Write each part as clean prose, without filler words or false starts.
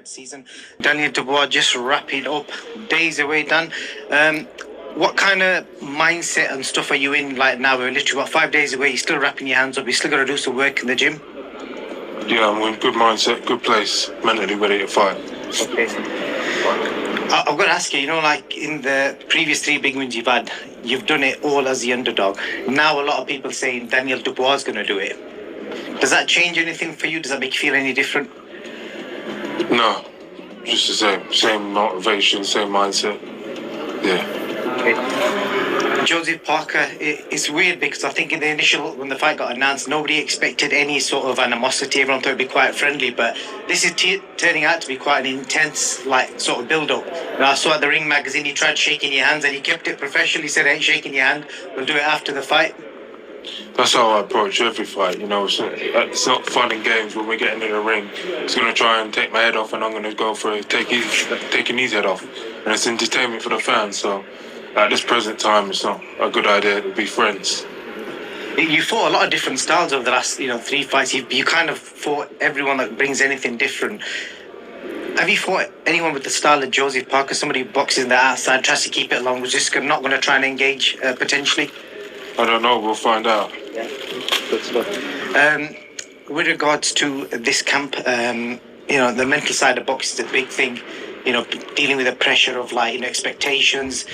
season. Daniel Dubois just wrapping up, days away, Dan. What kind of mindset and stuff are you in like now? We're literally about 5 days away. You're still wrapping your hands up. You still got to do some work in the gym. Yeah, I'm in good mindset, good place, mentally ready to fight. Okay. I've got to ask you, like in the previous 3 big wins you've had, you've done it all as the underdog. Now a lot of people saying Daniel Dubois is going to do it. Does that change anything for you? Does that make you feel any different? No, just the same motivation, same mindset. Yeah. Okay. Joseph Parker, it's weird because I think in the initial, when the fight got announced, nobody expected any sort of animosity. Everyone thought it'd be quite friendly, but this is turning out to be quite an intense, sort of build-up. And I saw at the Ring magazine, he tried shaking your hands and he kept it professional. He said, I ain't shaking your hand. We'll do it after the fight. That's how I approach every fight, It's not fun and games when we get into the ring. It's going to try and take my head off and I'm going to go for it, taking his head off. And it's entertainment for the fans, so at this present time, it's not a good idea to be friends. You fought a lot of different styles over the last, 3 fights. You kind of fought everyone that brings anything different. Have you fought anyone with the style of Joseph Parker, somebody who boxes in the outside, tries to keep it long, was just not going to try and engage potentially? I don't know. We'll find out. Yeah, good stuff. With regards to this camp, the mental side of boxing is a big thing. Dealing with the pressure of expectations,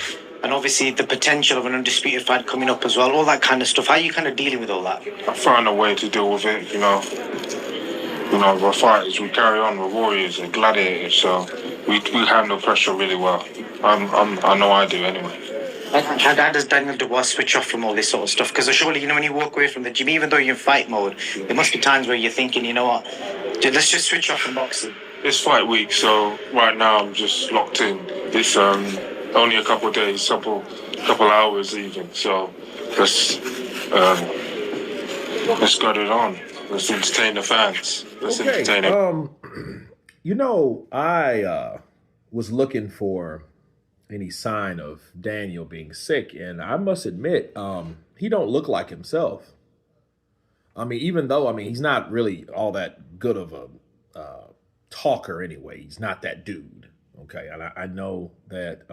and obviously the potential of an undisputed fight coming up as well. All that kind of stuff. How are you kind of dealing with all that? I find a way to deal with it. We're fighters. We carry on. We're warriors and gladiators. So we handle pressure really well. I know I do anyway. How does Daniel Dubois switch off from all this sort of stuff? Because surely, when you walk away from the gym, even though you're in fight mode, there must be times where you're thinking, let's just switch off from boxing. It's fight week, so right now I'm just locked in. It's only a couple of days, couple hours even. So let's get it on. Let's entertain the fans. Entertain them. I was looking for any sign of Daniel being sick, and I must admit, he don't look like himself. Even though he's not really all that good of a talker anyway. He's not that dude. Okay, and I know that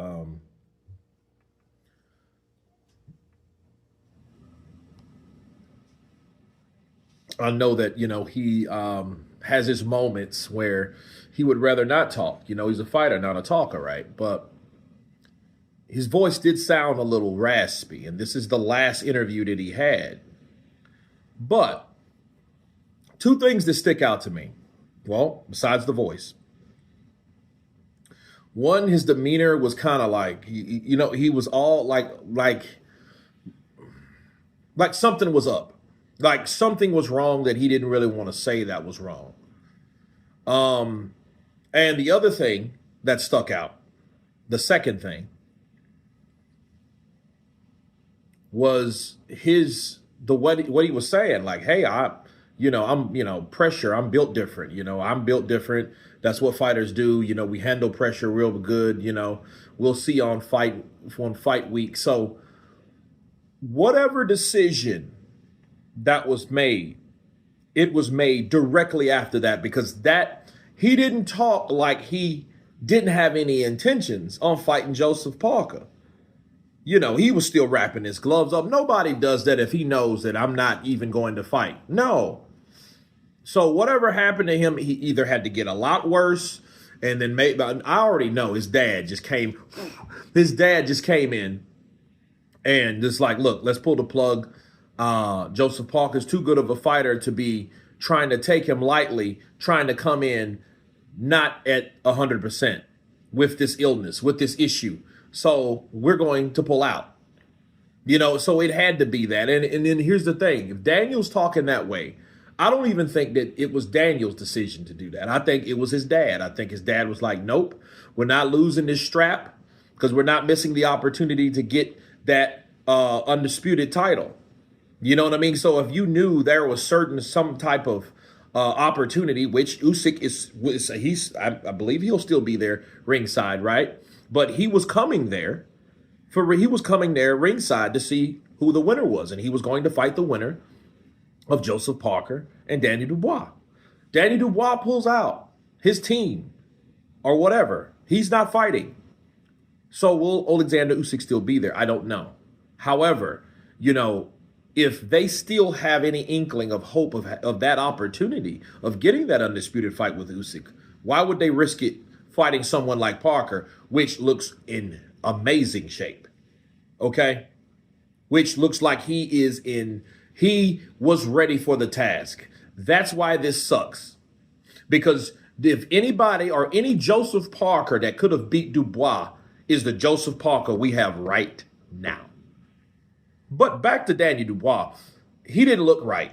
he has his moments where he would rather not talk. He's a fighter, not a talker, right? But his voice did sound a little raspy, and this is the last interview that he had. But 2 things that stick out to me. Well, besides the voice. One, his demeanor was kind of like, he was all like something was up. Like something was wrong that he didn't really want to say that was wrong. And the other thing that stuck out, the second thing, was what he was saying, like, hey, I'm pressure. I'm built different. I'm built different. That's what fighters do. We handle pressure real good. We'll see on fight week. So whatever decision that was made, it was made directly after that, because he didn't talk like he didn't have any intentions on fighting Joseph Parker. He was still wrapping his gloves up. Nobody does that if he knows that I'm not even going to fight. No. So whatever happened to him, he either had to get a lot worse, and then I already know his dad just came in and just like, look, let's pull the plug. Joseph Parker's too good of a fighter to be trying to take him lightly, trying to come in not at 100% with this illness, with this issue. So we're going to pull out, so it had to be that. And then here's the thing. If Daniel's talking that way, I don't even think that it was Daniel's decision to do that. I think it was his dad. I think his dad was like, nope, we're not losing this strap because we're not missing the opportunity to get that undisputed title. You know what I mean? So if you knew there was some type of opportunity, which Usyk I believe he'll still be there ringside, right? But he was coming there ringside to see who the winner was, and he was going to fight the winner of Joseph Parker and Danny Dubois. Danny Dubois pulls out his team. or whatever. He's not fighting. So will Alexander Usyk still be there? I don't know. However, you know, if they still have any inkling of hope of that opportunity of getting that undisputed fight with Usyk, why would they risk it fighting someone like Parker, which looks in amazing shape? Okay? Which looks like he was ready for the task. That's why this sucks. Because if anybody or any Joseph Parker that could have beat Dubois is the Joseph Parker we have right now. But back to Daniel Dubois, he didn't look right.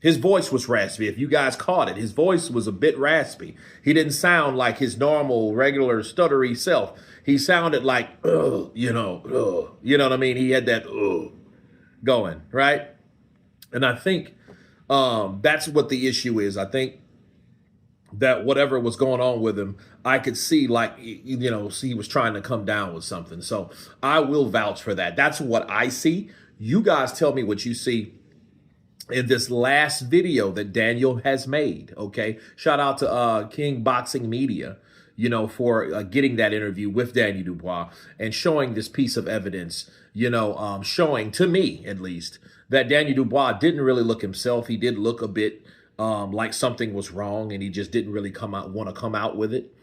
His voice was raspy. If you guys caught it, his voice was a bit raspy. He didn't sound like his normal, regular, stuttery self. He sounded like, you know what I mean? He had that, going, right? And I think that's what the issue is. I think that whatever was going on with him, I could see like, you know, he was trying to come down with something. So I will vouch for that. That's what I see. You guys tell me what you see in this last video that Daniel has made, okay? Shout out to King Boxing Media, you know, for getting that interview with Daniel Dubois and showing this piece of evidence, you know, showing to me at least that Daniel Dubois didn't really look himself. He did look a bit like something was wrong and he just didn't really want to come out with it.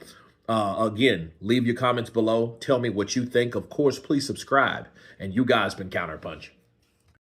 Again, leave your comments below. Tell me what you think. Of course, please subscribe. And you guys been Counterpunch.